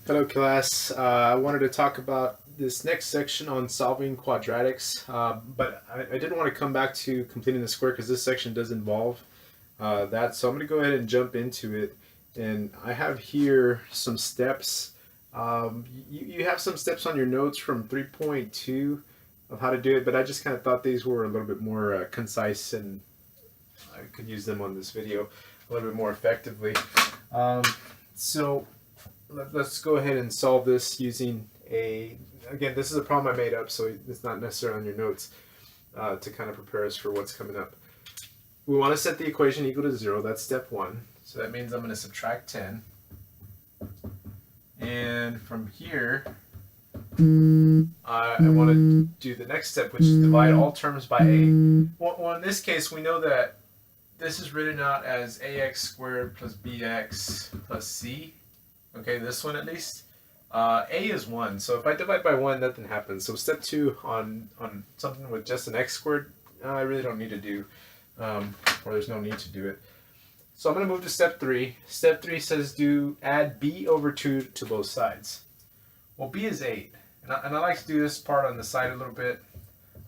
Hello class, I wanted to talk about this next section on solving quadratics, but I didn't want to come back to completing the square because this section does involve that, so I'm going to go ahead and jump into it. And I have here some steps. You have some steps on your notes from 3.2 of how to do it, but I just kind of thought these were a little bit more concise and I could use them on this video a little bit more effectively. So let's go ahead and solve this using again, this is a problem I made up, so it's not necessarily on your notes to kind of prepare us for what's coming up. We want to set the equation equal to 0. That's step 1. So that means I'm going to subtract 10. And from here, I want to do the next step, which is divide all terms by a. Well, in this case, we know that this is written out as ax squared plus bx plus c. Okay, this one at least. A is 1, so if I divide by 1, nothing happens. So step 2 on something with just an x squared, I really don't need to do, or there's no need to do it. So I'm going to move to step 3. Step 3 says add b over 2 to both sides. Well, b is 8, and I like to do this part on the side a little bit.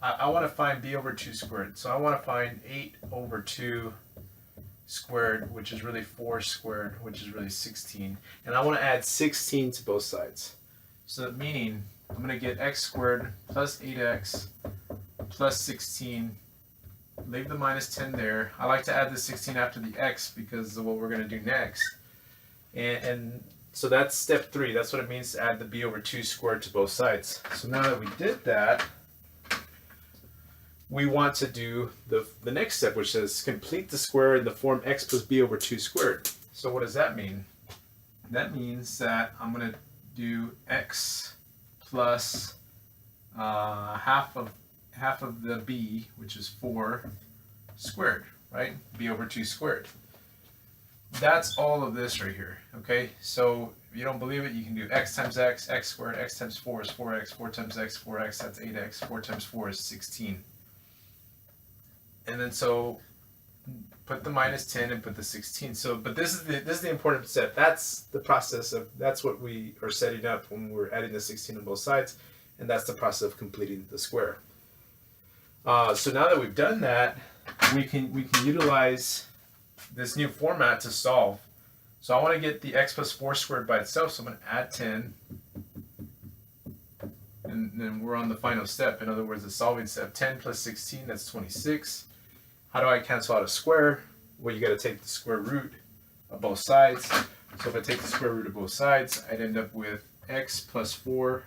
I want to find b over 2 squared, so I want to find 8 over 2 squared, which is really 4 squared, which is really 16. And I want to add 16 to both sides. So meaning I'm going to get x squared plus 8x plus 16. Leave the minus 10 there. I like to add the 16 after the x because of what we're going to do next. And so that's step 3. That's what it means to add the b over 2 squared to both sides. So now that we did that, we want to do the next step, which says complete the square in the form x plus b over 2 squared. So what does that mean? That means that I'm going to do x plus half of the b, which is 4 squared, right? b over 2 squared. That's all of this right here, okay? So if you don't believe it, you can do x times x squared, x times 4 is 4x, 4 times x, 4x, that's 8x, 4 times 4 is 16. And then so put the minus 10 and put the 16. So, but this is the important step. That's the process that's what we are setting up when we're adding the 16 on both sides, and that's the process of completing the square. So now that we've done that, we can utilize this new format to solve. So I want to get the x plus 4 squared by itself, so I'm going to add 10. And then we're on the final step. In other words, the solving step. 10 plus 16, that's 26. How do I cancel out a square? Well, you got to take the square root of both sides. So if I take the square root of both sides, I'd end up with x plus 4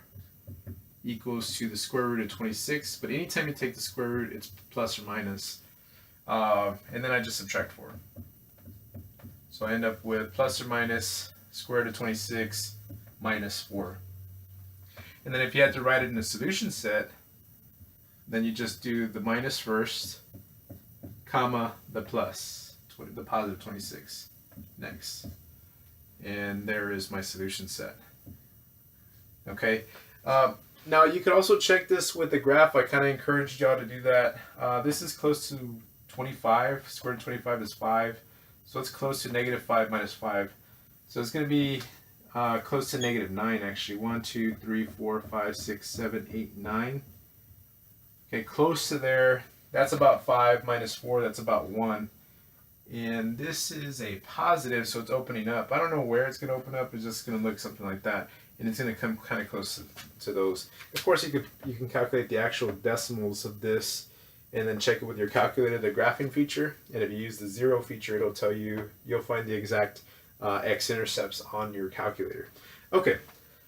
equals to the square root of 26. But anytime you take the square root, it's plus or minus. And then I just subtract 4. So I end up with plus or minus square root of 26 minus 4. And then if you had to write it in a solution set, then you just do the minus first, comma, the plus, the positive 26 next. And there is my solution set. Okay. Now you could also check this with the graph. I kind of encouraged y'all to do that. This is close to 25. Square root of 25 is 5. So it's close to negative 5 minus 5. So it's going to be close to negative 9 actually. 1, 2, 3, 4, 5, 6, 7, 8, 9. Okay, close to there. That's about 5 minus 4, that's about 1. And this is a positive, so it's opening up. I don't know where it's going to open up. It's just going to look something like that. And it's going to come kind of close to those. Of course, you can calculate the actual decimals of this and then check it with your calculator, the graphing feature. And if you use the 0 feature, it'll tell you, you'll find the exact x-intercepts on your calculator. Okay,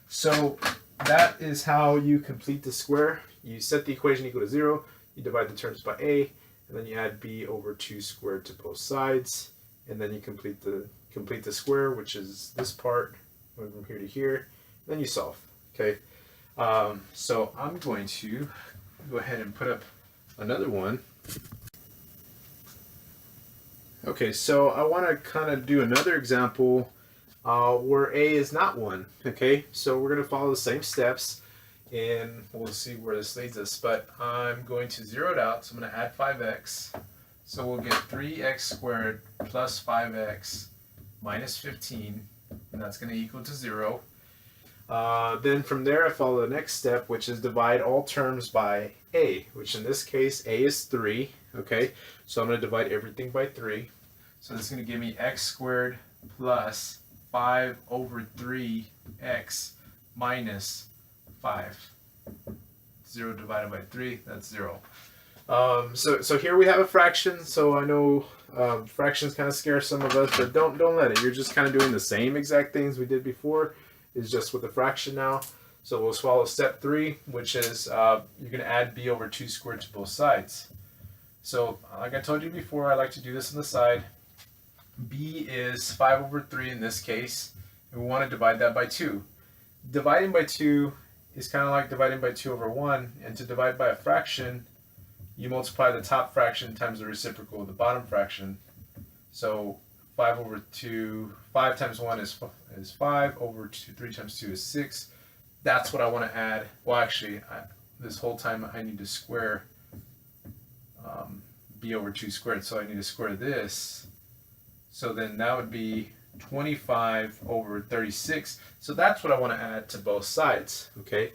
so that is how you complete the square. You set the equation equal to 0, you divide the terms by a, and then you add b over 2 squared to both sides, and then you complete the square, which is this part, going from here to here, and then you solve. Okay, so I'm going to go ahead and put up another one. Okay, so I want to kind of do another example where a is not 1. Okay, so we're going to follow the same steps and we'll see where this leads us. But I'm going to zero it out, so I'm going to add 5x. So we'll get 3x squared plus 5x minus 15, and that's going to equal to 0. Then from there, I follow the next step, which is divide all terms by a, which in this case, a is 3. Okay, so I'm going to divide everything by 3. So this is going to give me x squared plus 5 over 3x minus 5. 0 divided by 3, that's 0. So here we have a fraction. So I know fractions kind of scare some of us, but don't let it. You're just kind of doing the same exact things we did before. Is just with a fraction now. So we'll swallow step 3, which is you're going to add b over 2 squared to both sides. So like I told you before, I like to do this on the side. B is 5 over 3 in this case, and we want to divide that by 2. Dividing by 2 is kind of like dividing by 2 over 1, and to divide by a fraction, you multiply the top fraction times the reciprocal of the bottom fraction. So 5 over 2, 5 times 1 is 5, over 2, 3 times 2 is 6. That's what I want to add. Well, actually, this whole time I need to square b over 2 squared, so I need to square this. So then that would be 25 over 36. So that's what I want to add to both sides, okay?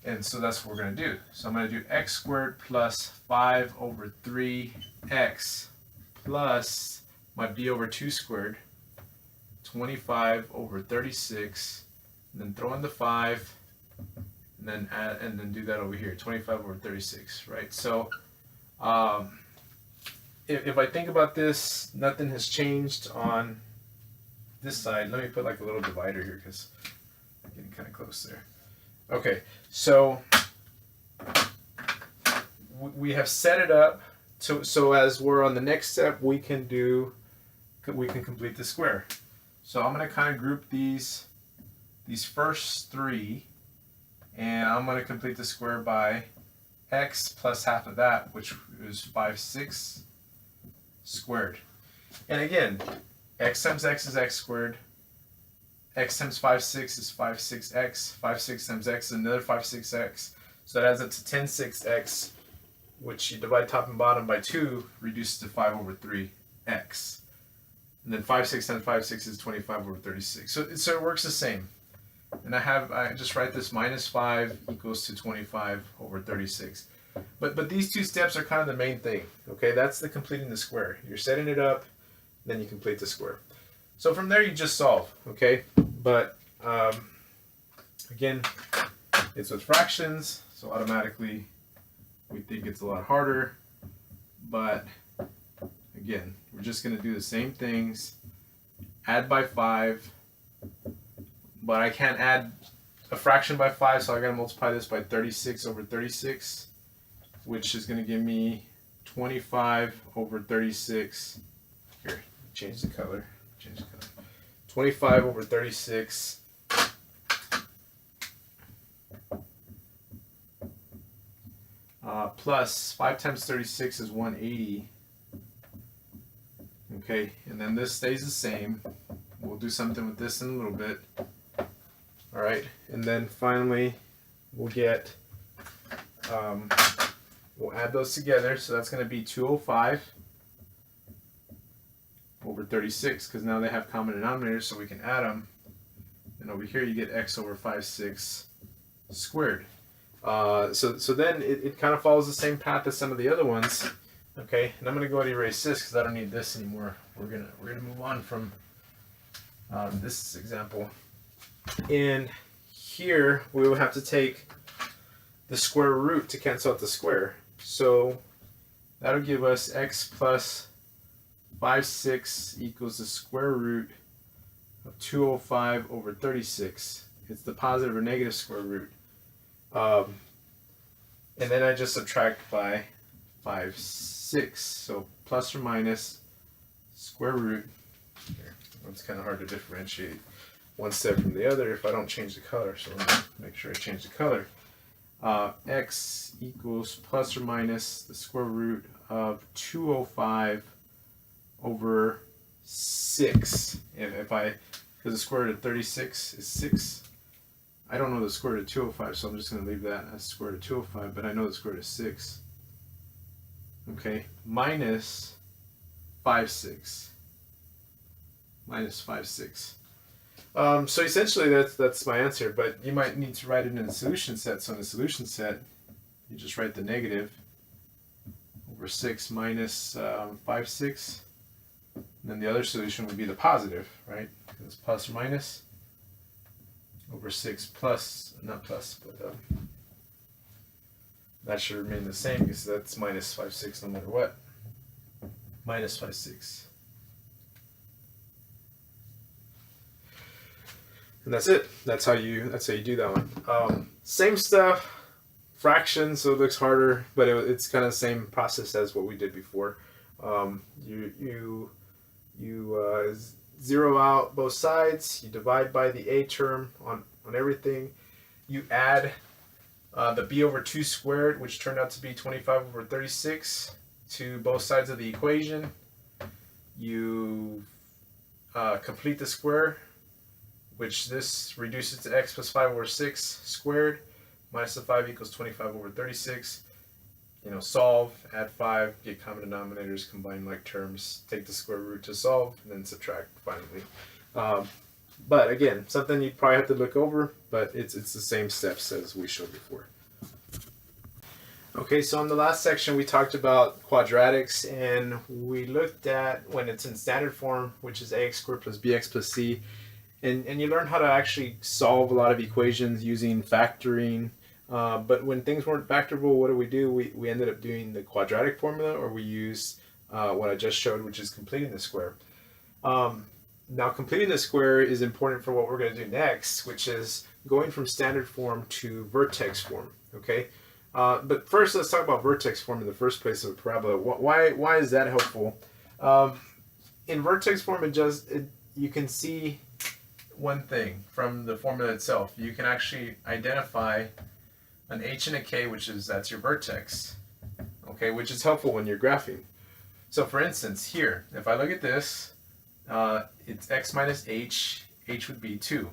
And so that's what we're going to do. So I'm going to do x squared plus 5 over 3x plus my b over 2 squared, 25 over 36, and then throw in the 5, and then add, and then do that over here, 25 over 36, right? So if I think about this, nothing has changed on this side. Let me put like a little divider here because I'm getting kind of close there. Okay, so we have set it up so as we're on the next step, we can complete the square. So I'm going to kind of group these first 3, and I'm going to complete the square by x plus half of that, which is 5/6 squared. And again, x times x is x squared. X times 5/6 is 5/6x. 5/6 times x is another 5/6x. So that adds up to 10/6x, which you divide top and bottom by 2, reduces to 5 over 3x. And then 5/6 times 5/6 is 25 over 36. So it works the same. And I just write this minus 5 equals to 25 over 36. But these two steps are kind of the main thing. Okay, that's the completing the square. You're setting it up, then you complete the square. So from there you just solve. Okay, but again, it's with fractions, so automatically we think it's a lot harder. But again, we're just going to do the same things. Add by 5. But I can't add a fraction by 5, so I got to multiply this by 36 over 36, which is going to give me 25 over 36. Here, change the color. 25 over 36 plus 5 times 36 is 180. Okay, and then this stays the same. We'll do something with this in a little bit. All right, and then finally we'll get, we'll add those together. So that's going to be 205 over 36, because now they have common denominators, so we can add them. And over here you get x over 5/6 squared. So then it kind of follows the same path as some of the other ones. Okay, and I'm going to go ahead and erase this because I don't need this anymore. We're gonna move on from this example. And here we will have to take the square root to cancel out the square. So that'll give us x plus 5/6 equals the square root of 205 over 36. It's the positive or negative square root. And then I just subtract by 5/6. So plus or minus square root. Here, it's kind of hard to differentiate one step from the other if I don't change the color. So let me make sure I change the color. X equals plus or minus the square root of 205 over 6. Because the square root of 36 is 6. I don't know the square root of 205, so I'm just going to leave that as square root of 205, but I know the square root of 6. Okay, minus 5/6. Minus 5/6. So essentially that's my answer, but you might need to write it in the solution set. So in the solution set, you just write the negative over 6 minus 5, 6. And then the other solution would be the positive, right? It's plus or minus over 6 plus, not plus, but that should remain the same because that's minus 5, 6 no matter what. Minus 5, 6. And that's it. That's how you do that one. Same stuff, fractions, so it looks harder, but it's kind of the same process as what we did before. You zero out both sides. You divide by the a term on everything. You add the b over 2 squared, which turned out to be 25 over 36, to both sides of the equation. You complete the square, which this reduces to x plus 5 over 6 squared, minus the 5 equals 25 over 36. Solve, add 5, get common denominators, combine like terms, take the square root to solve, and then subtract finally. But again, something you'd probably have to look over, but it's the same steps as we showed before. Okay, so in the last section we talked about quadratics, and we looked at when it's in standard form, which is ax squared plus bx plus c, and you learn how to actually solve a lot of equations using factoring. But when things weren't factorable, what do? We ended up doing the quadratic formula, or we used what I just showed, which is completing the square. Now, completing the square is important for what we're going to do next, which is going from standard form to vertex form. Okay, but first let's talk about vertex form in the first place of a parabola. Why is that helpful? In vertex form, you can see one thing from the formula itself. You can actually identify an h and a k, that's your vertex, okay, which is helpful when you're graphing. So for instance, here, if I look at this, it's x minus h would be 2,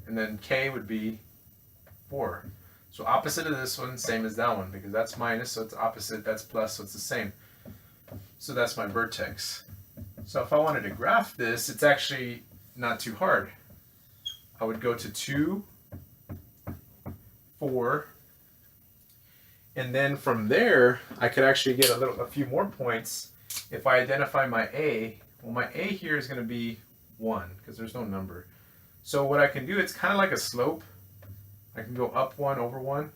and then k would be 4. So opposite of this one, same as that one, because that's minus, so it's opposite, that's plus, so it's the same. So that's my vertex. So if I wanted to graph this, it's actually not too hard. I would go to 2, 4, and then from there I could actually get a few more points if I identify my a. Well, my a here is going to be 1 because there's no number. So what I can do, it's kind of like a slope. I can go up 1 over 1.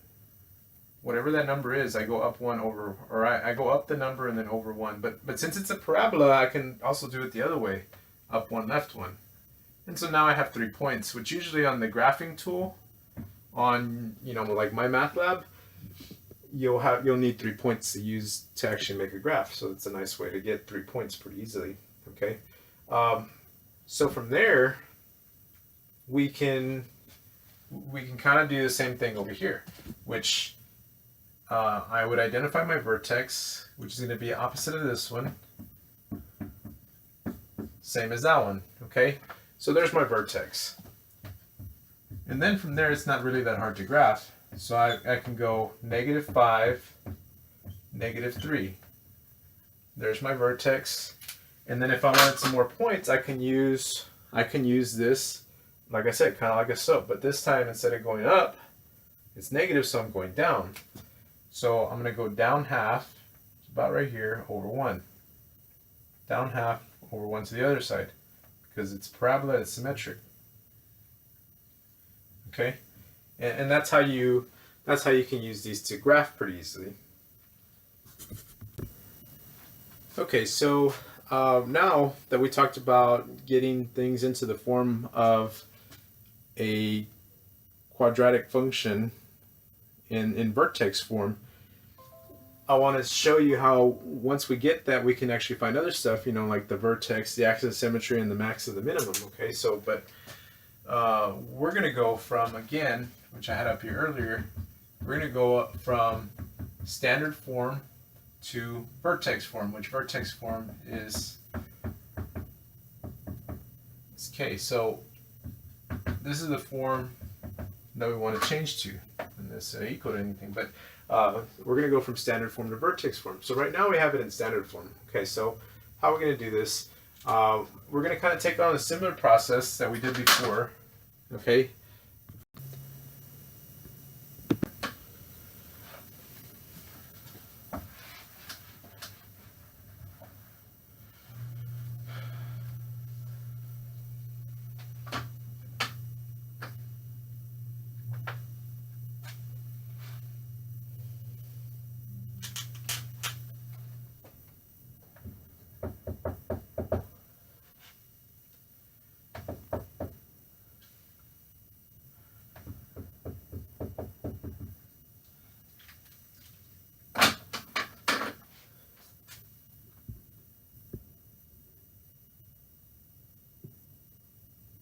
Whatever that number is, I go up 1 over, or I go up the number and then over 1. But since it's a parabola, I can also do it the other way, up 1, left 1. And so now I have 3 points, which usually on the graphing tool, on like MyMathLab, you'll need 3 points to use to actually make a graph. So it's a nice way to get 3 points pretty easily. Okay, so from there we can kind of do the same thing over here, which I would identify my vertex, which is going to be opposite of this one, same as that one. Okay, so there's my vertex. And then from there, it's not really that hard to graph. So I can go -5, -3. There's my vertex. And then if I wanted some more points, I can use this, like I said, kind of like a slope. But this time, instead of going up, it's negative, so I'm going down. So I'm going to go down half, it's about right here, over 1. Down half, over 1 to the other side. Because it's parabola, it's symmetric. Okay, and that's how you can use these to graph pretty easily. Okay, so now that we talked about getting things into the form of a quadratic function in vertex form, I want to show you how once we get that, we can actually find other stuff, like the vertex, the axis of symmetry, and the max of the minimum. Okay, so we're going to go from, again, which I had up here earlier, we're going to go up from standard form to vertex form, which vertex form is k. So this is the form that we want to change to, and this equal to anything, but we're going to go from standard form to vertex form. So right now we have it in standard form. Okay, so how are we going to do this? We're going to kind of take on a similar process that we did before. Okay.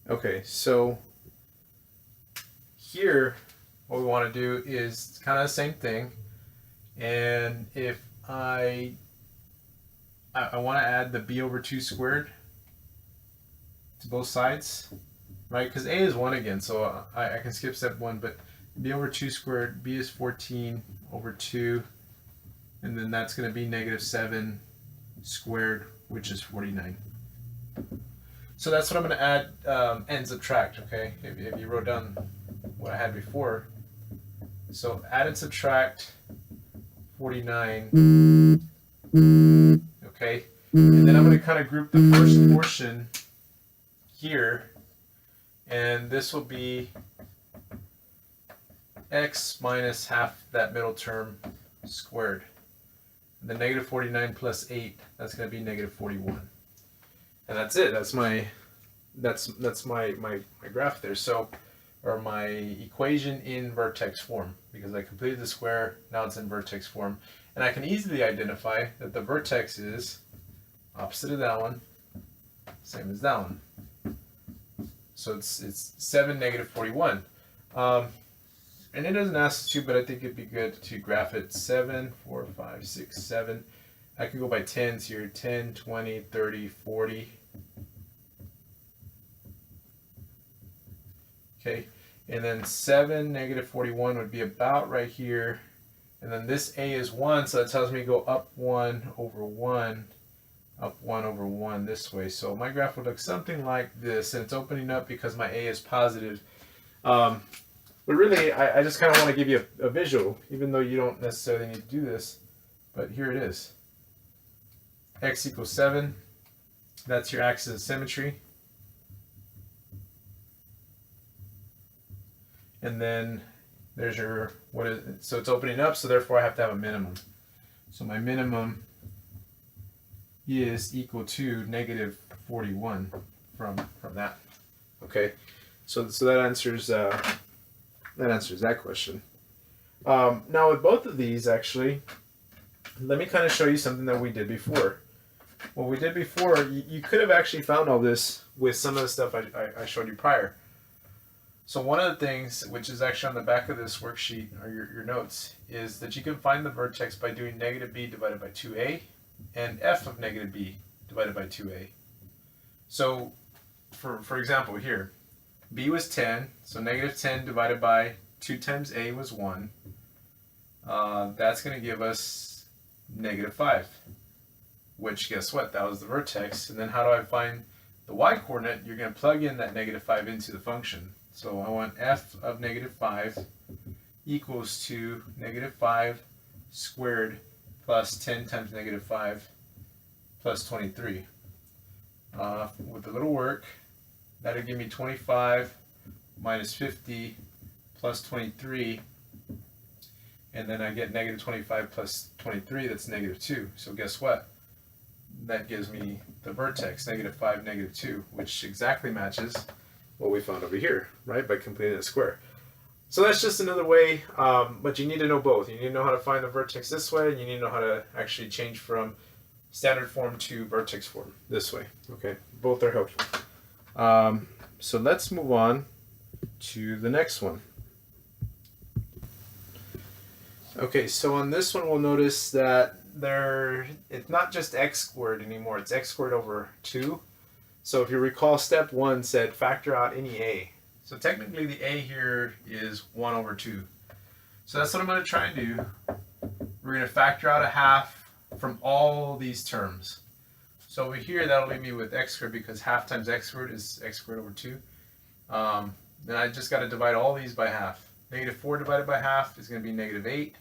Okay, so here what we want to do is kind of the same thing, and if I want to add the b over 2 squared to both sides, right? Because a is 1 again, so I can skip step 1, but b over 2 squared, b is 14 over 2, and then that's going to be negative 7 squared, which is 49. So that's what I'm going to add and subtract, okay? If you wrote down what I had before. So add and subtract 49, okay? And then I'm going to kind of group the first portion here, and this will be x minus half that middle term squared. And the negative 49 plus 8, that's going to be negative 41. And that's it. That's my graph there. So, or my equation in vertex form, because I completed the square. Now it's in vertex form, and I can easily identify that the vertex is opposite of that one, same as that one. So it's 7, negative 41. And it doesn't ask to, but I think it'd be good to graph it. 7, 4, 5, 6, 7. I can go by 10s here. 10, 20, 30, 40. Okay, and then 7, negative 41 would be about right here. And then this a is 1, so that tells me to go up 1 over 1, up 1 over 1 this way. So my graph would look something like this, and it's opening up because my a is positive. But really, I just kind of want to give you a visual, even though you don't necessarily need to do this. But here it is. X equals 7. That's your axis of symmetry. And then there's your, so it's opening up, so therefore I have to have a minimum. So my minimum is equal to negative 41 from that. Okay, so that answers that question. Now with both of these, actually, let me kind of show you something that we did before. What we did before, you could have actually found all this with some of the stuff I showed you prior. So one of the things, which is actually on the back of this worksheet or your notes, is that you can find the vertex by doing negative b divided by 2a and f of negative b divided by 2a. So for example here, b was 10, so negative 10 divided by 2 times a was 1. That's going to give us negative 5, which guess what? That was the vertex. And then how do I find the y-coordinate? You're going to plug in that negative 5 into the function. So I want f of negative 5 equals to negative 5 squared plus 10 times negative 5 plus 23. With a little work, that'll give me 25 minus 50 plus 23. And then I get negative 25 plus 23, that's negative 2. So guess what? That gives me the vertex, negative 5, negative 2, which exactly matches what we found over here, right, by completing a square. So that's just another way, but you need to know both. You need to know how to find the vertex this way, and you need to know how to actually change from standard form to vertex form this way. Okay, both are helpful. So let's move on to the next one. Okay, so on this one we'll notice that it's not just x squared anymore, it's x squared over 2. So if you recall, step 1 said factor out any a. So technically the a here is 1 over 2. So that's what I'm going to try and do. We're going to factor out a half from all these terms. So over here, that'll leave me with x squared, because half times x squared is x squared over 2. Then I just got to divide all these by half. Negative 4 divided by half is going to be negative 8.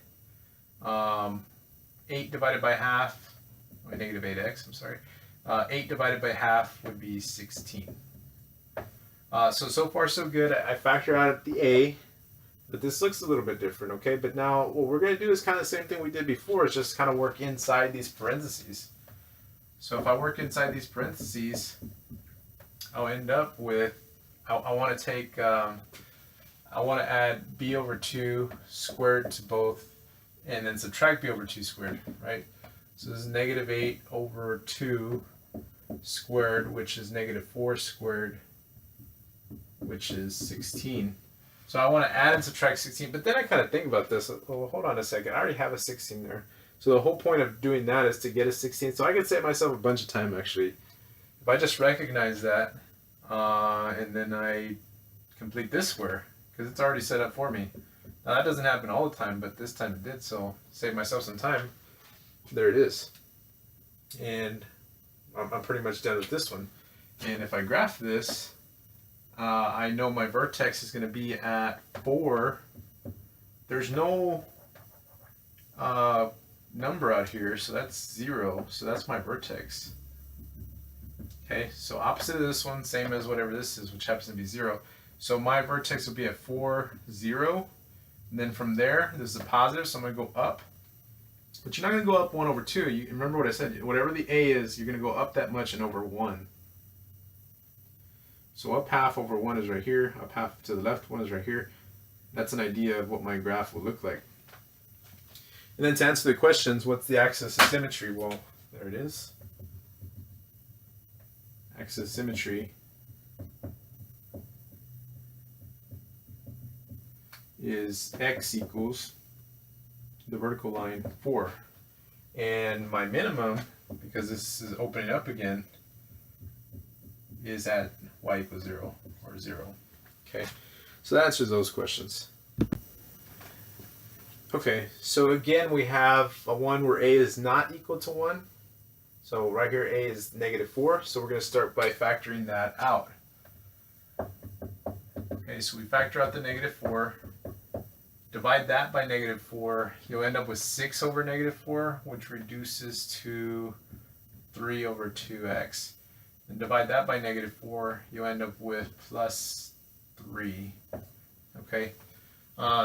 8 divided by half, negative 8x, I'm sorry. 8 divided by half would be 16. So far so good. I factor out the a, but this looks a little bit different, okay? But now what we're going to do is kind of the same thing we did before, is just kind of work inside these parentheses. So if I work inside these parentheses, I'll end up with, I want to take, I want to add b over 2 squared to both, and then subtract b over 2 squared, right? So this is negative 8 over 2 squared, which is negative 4 squared, which is 16. So I want to add and subtract 16, but then I kind of think about this. Well, hold on a second. I already have a 16 there. So the whole point of doing that is to get a 16. So I could save myself a bunch of time, actually. If I just recognize that, and then I complete this square, because it's already set up for me. Now that doesn't happen all the time, but this time it did, so save myself some time. There it is. And I'm pretty much done with this one. And if I graph this, I know my vertex is going to be at 4. There's no number out here, so that's 0. So that's my vertex. Okay, so opposite of this one, same as whatever this is, which happens to be 0. So my vertex will be at 4, 0. And then from there, this is a positive, so I'm going to go up. But you're not going to go up 1 over 2. You remember what I said. Whatever the a is, you're going to go up that much and over 1. So up half over 1 is right here. Up half to the left 1 is right here. That's an idea of what my graph will look like. And then to answer the questions, what's the axis of symmetry? Well, there it is. Axis of symmetry is x equals the vertical line 4. And my minimum, because this is opening up again, is at y equals 0 or 0. Okay, so that answers those questions. Okay, so again we have a one where a is not equal to 1. So right here a is negative 4, so we're going to start by factoring that out. Okay, so we factor out the negative 4, divide that by negative 4, you'll end up with 6 over negative 4, which reduces to 3 over 2x. And divide that by negative 4, you end up with plus 3. Okay,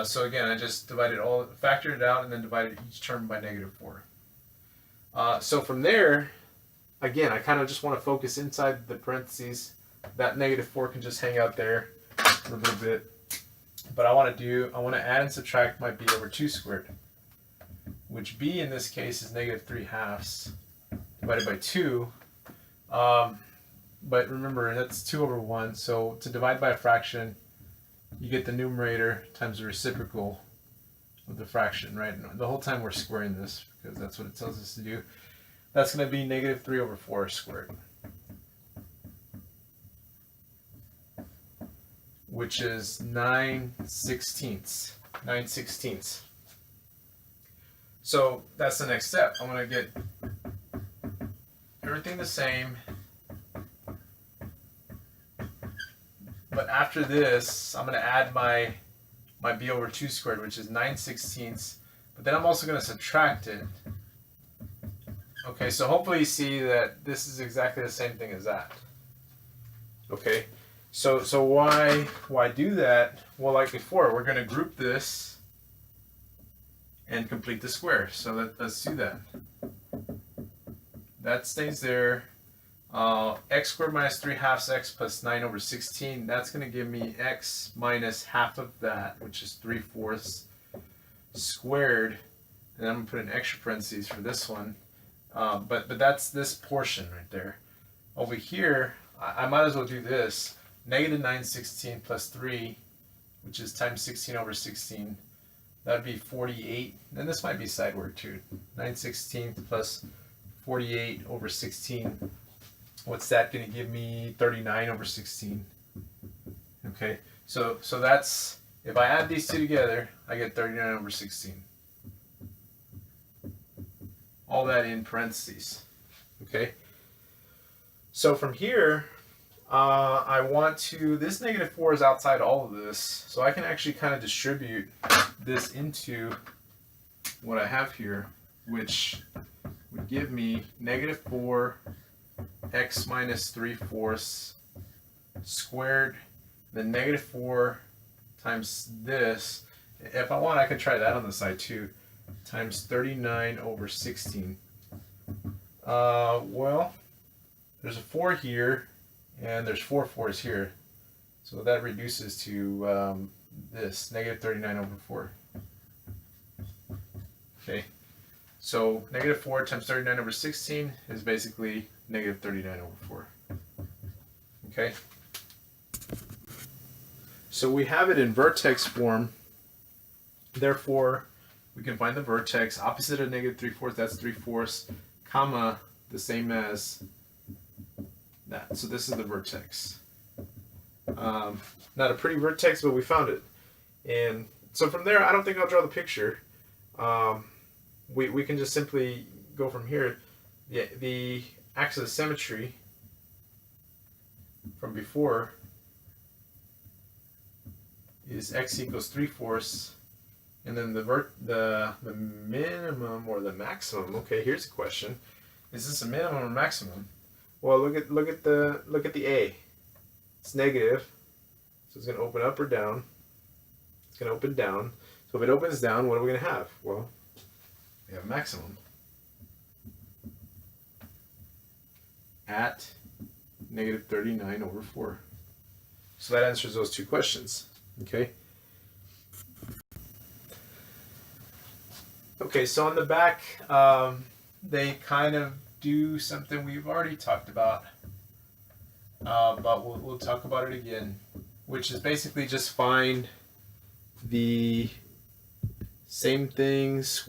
so again, I just factored it out, and then divided each term by negative 4. So from there, again, I kind of just want to focus inside the parentheses. That negative 4 can just hang out there for a little bit. But I want to add and subtract my b over 2 squared, which b in this case is negative 3/2 divided by 2. But remember, that's 2 over 1. So to divide by a fraction, you get the numerator times the reciprocal of the fraction, right? And the whole time we're squaring this, because that's what it tells us to do. That's going to be negative 3 over 4 squared, which is 9/16. 9/16. So that's the next step. I'm going to get everything the same. But after this, I'm going to add my b over 2 squared, which is 9/16. But then I'm also going to subtract it. Okay, so hopefully you see that this is exactly the same thing as that. Okay, so why do that? Well, like before, we're going to group this and complete the square. So let's do that. That stays there. X squared minus 3/2 x plus 9 over 16. That's going to give me x minus half of that, which is 3/4 squared. And I'm going to put an extra parentheses for this one. But that's this portion right there. Over here, I might as well do this. Negative 9/16 plus 3, which is times 16 over 16. That would be 48. And this might be side work too. 9/16 plus 48 over 16. What's that going to give me? 39 over 16. Okay, so that's, if I add these two together, I get 39 over 16. All that in parentheses. Okay, So from here, I want to, this -4 is outside all of this, so I can actually kind of distribute this into what I have here, which would give me -4 x minus 3/4 squared, then -4 times this. If I want, I could try that on the side too, times 39/16. Well, there's a 4 here, and there's 4 4s here. So that reduces to this, -39/4. Okay, so -4 times 39/16 is basically -39/4. Okay, so we have it in vertex form. Therefore, we can find the vertex. Opposite of -3/4, that's 3/4, comma, the same as that. So this is the vertex. Not a pretty vertex, but we found it. And so from there, I don't think I'll draw the picture. We can just simply go from here. The axis of symmetry from before is x equals 3/4, and then the minimum or the maximum. Okay, here's a question: is this a minimum or maximum? Well, look at the A. It's negative, so it's going to open up or down. It's going to open down. So if it opens down, what are we going to have? Well, we have maximum at -39/4. So that answers those two questions. Okay. Okay, so on the back, they kind of do something we've already talked about, but we'll talk about it again, which is basically just find the same things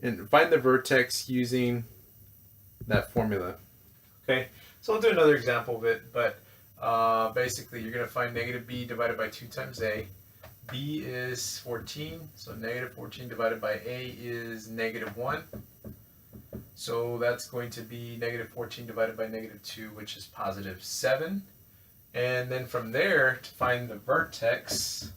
and find the vertex using that formula. Okay, so I'll do another example of it, but basically you're going to find -b divided by 2 times a. B is 14, so -14 divided by a is -1. So that's going to be -14 divided by -2, which is +7. And then from there, to find the vertex,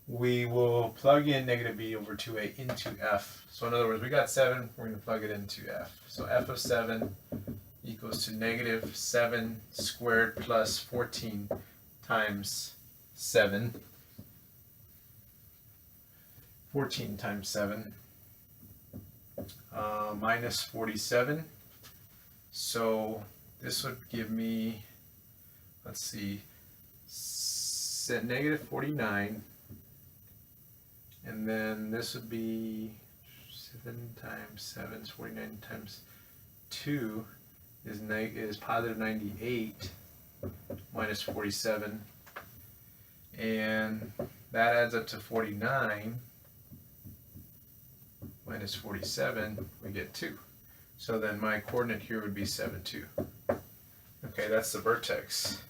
we will plug in -b over 2a into f. So in other words, we got 7, we're going to plug it into f. So f of 7 equals to -7 squared plus 14 times 7. 14 times 7 minus 47. So this would give me, let's see, -49. And then this would be 7 times 7 is 49 times 2 is positive 98 minus 47. And that adds up to 49 minus 47, we get 2. So then my coordinate here would be 7, 2. Okay, that's the vertex.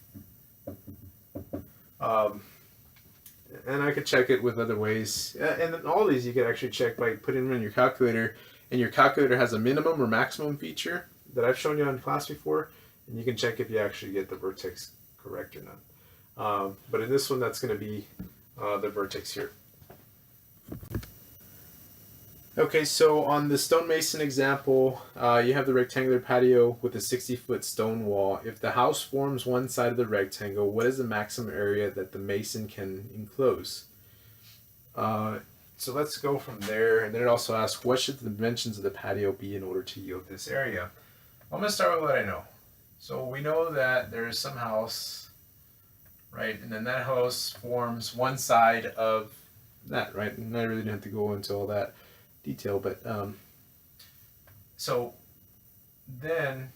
And I could check it with other ways. And then all these you could actually check by putting them in your calculator. And your calculator has a minimum or maximum feature that I've shown you in class before. And you can check if you actually get the vertex correct or not. But in this one, that's going to be the vertex here. Okay, so on the stonemason example, you have the rectangular patio with a 60-foot stone wall. If the house forms one side of the rectangle, what is the maximum area that the mason can enclose? So let's go from there. And then it also asks, what should the dimensions of the patio be in order to yield this area? I'm going to start with what I know. So we know that there is some house, right? And then that house forms one side of that, right? And I really didn't have to go into all that detail, but so then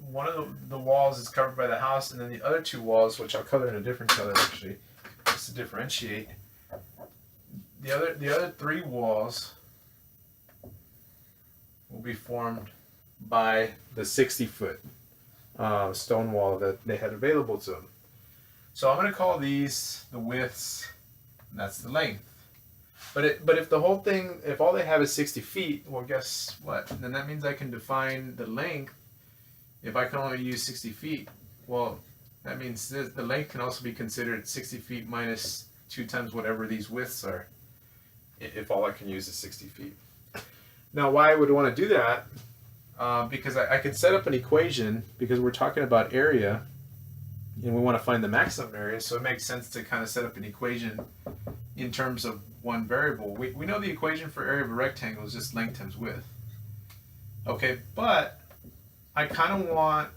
one of the walls is covered by the house, and then the other two walls, which I'll color in a different color actually, just to differentiate. The other 3 walls will be formed by the 60-foot stone wall that they had available to them. So I'm going to call these the widths, and that's the length. But if the whole thing, if all they have is 60 feet, well, guess what? Then that means I can define the length. If I can only use 60 feet, well, that means the length can also be considered 60 feet minus 2 times whatever these widths are, if all I can use is 60 feet. Now, why I would want to do that, because I could set up an equation, because we're talking about area, and we want to find the maximum area, so it makes sense to kind of set up an equation in terms of one variable. We know the equation for area of a rectangle is just length times width. Okay, but I kind of want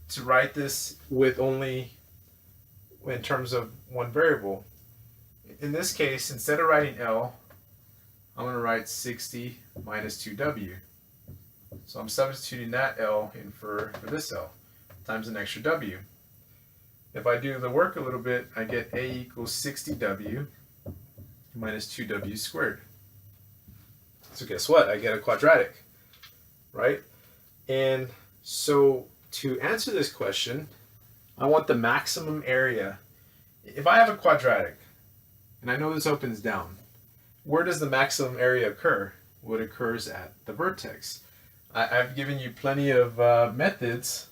to write this with only in terms of one variable. In this case, instead of writing L, I'm going to write 60 minus 2W. So I'm substituting that L in for this L times an extra W. If I do the work a little bit, I get A equals 60W minus 2W squared. So guess what? I get a quadratic, right? And so to answer this question, I want the maximum area. If I have a quadratic, and I know this opens down, where does the maximum area occur? Well, it occurs at the vertex. I've given you plenty of methods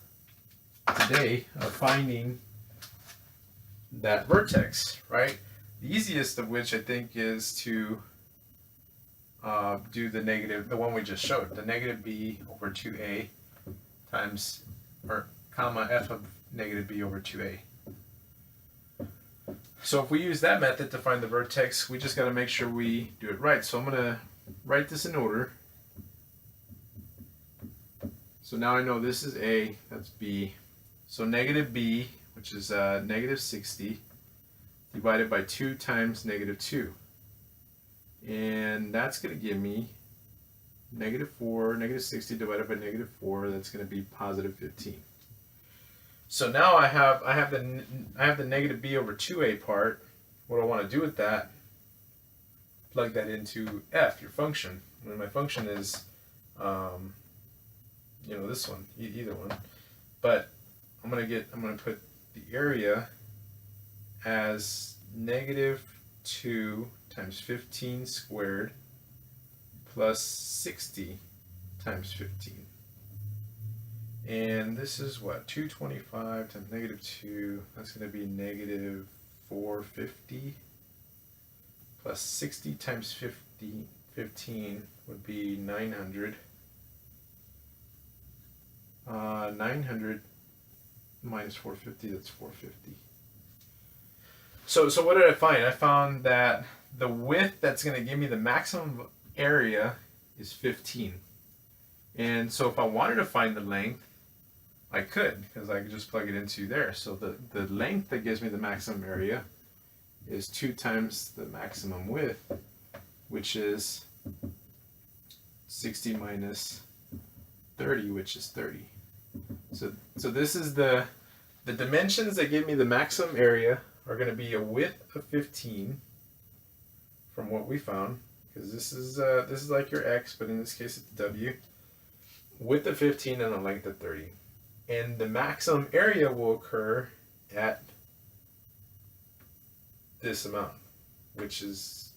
today of finding that vertex, right? The easiest of which I think is to do the one we just showed, the negative b over 2a times, or comma, f of negative b over 2a. So if we use that method to find the vertex, we just got to make sure we do it right. So I'm going to write this in order. So now I know this is a, that's b. So negative b, which is negative 60, divided by 2 times negative 2. And that's going to give me negative 4, negative 60 divided by negative 4, that's going to be positive 15. So now I have the negative b over 2a part. What do I want to do with that? Plug that into f, your function. And my function is, this one, either one. But I'm gonna put the area as negative 2 times 15 squared plus 60 times 15. And this is what, 225 times negative 2, that's going to be negative 450, plus 60 times 15 would be 900. 900 minus 450, that's 450. So what did I find? I found that the width that's going to give me the maximum area is 15. And so if I wanted to find the length, I could, because I could just plug it into there. So the length that gives me the maximum area is 2 times the maximum width, which is 60 minus 30, which is 30. So this is the dimensions that give me the maximum area are going to be a width of 15 from what we found, because this is like your x, but in this case it's w. Width of 15 and a length of 30. And the maximum area will occur at this amount, which is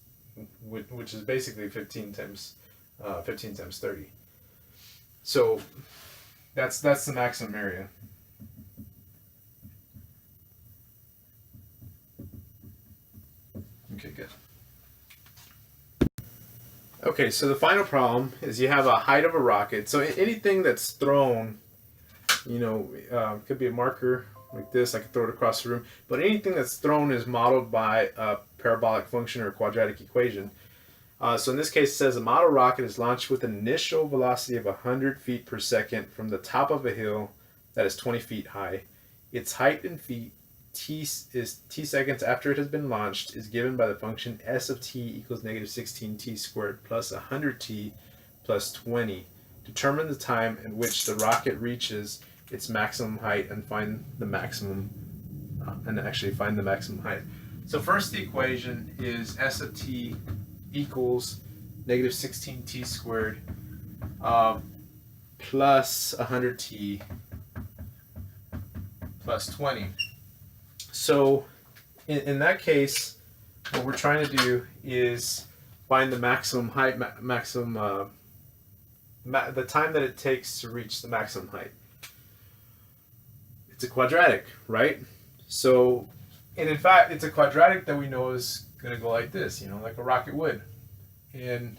basically 15 times 30. So that's the maximum area. Okay, good. Okay, so the final problem is you have a height of a rocket. So anything that's thrown, could be a marker like this, I could throw it across the room, but anything that's thrown is modeled by a parabolic function or a quadratic equation. So in this case, it says a model rocket is launched with an initial velocity of 100 feet per second from the top of a hill that is 20 feet high. Its height in feet, t seconds after it has been launched, is given by the function s of t equals negative 16t squared plus 100t plus 20. Determine the time at which the rocket reaches its maximum height and find the maximum height. So first, the equation is s of t equals negative 16t squared plus 100t plus 20. So in that case, what we're trying to do is find the maximum height, the time that it takes to reach the maximum height. It's a quadratic, right? So, and in fact, it's a quadratic that we know is going to go like this, like a rocket would. And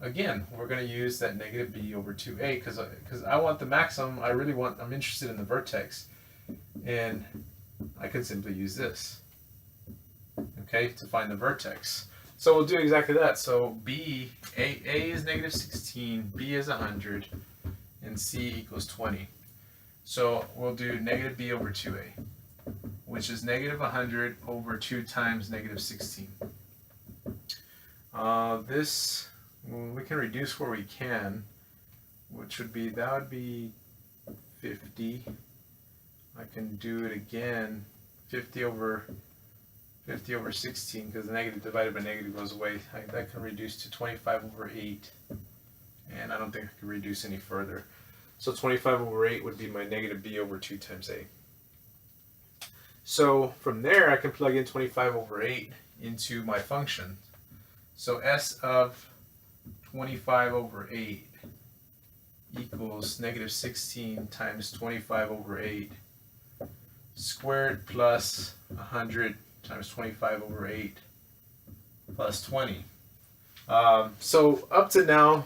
again, we're going to use that negative b over 2a because I want the maximum. I'm interested in the vertex. And I could simply use this, okay, to find the vertex. So we'll do exactly that. So A is negative 16, B is 100, and C equals 20. So we'll do negative b over 2a, which is negative 100 over 2 times negative 16. This, we can reduce where we can, which would be, that would be 50. I can do it again, 50 over 16, because the negative divided by negative goes away. That can reduce to 25 over 8, and I don't think I can reduce any further. So 25 over 8 would be my negative b over 2 times a. So from there, I can plug in 25 over 8 into my function. So s of 25 over 8 equals negative 16 times 25 over 8 squared plus 100 times 25 over 8 plus 20. So up to now,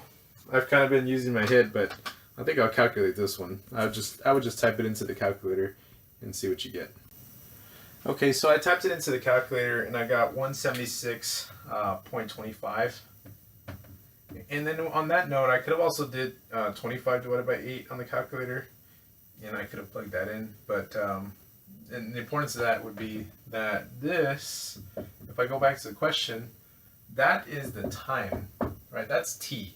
I've kind of been using my head, but I think I'll calculate this one. I would just type it into the calculator and see what you get. Okay, so I typed it into the calculator and I got 176.25. And then on that note, I could have also did 25 divided by 8 on the calculator, and I could have plugged that in. But and the importance of that would be that this, if I go back to the question, that is the time, right? That's t.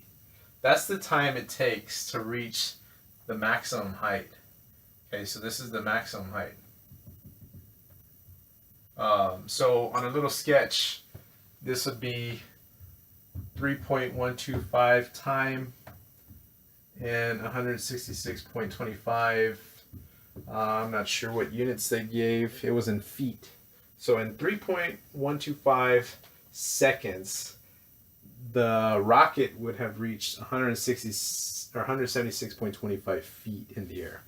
That's the time it takes to reach the maximum height. Okay, so this is the maximum height. So on a little sketch, this would be 3.125 time and 166.25. I'm not sure what units they gave. It was in feet. So in 3.125 seconds, the rocket would have reached 176.25 feet in the air.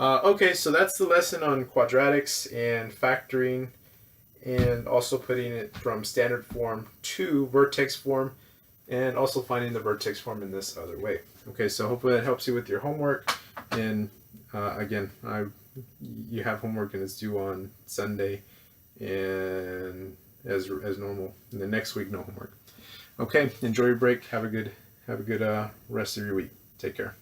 Okay, so that's the lesson on quadratics and factoring, and also putting it from standard form to vertex form, and also finding the vertex form in this other way. Okay, so hopefully that helps you with your homework. And again, you have homework and it's due on Sunday, and as normal. And the next week, no homework. Okay, enjoy your break. Have a good rest of your week. Take care.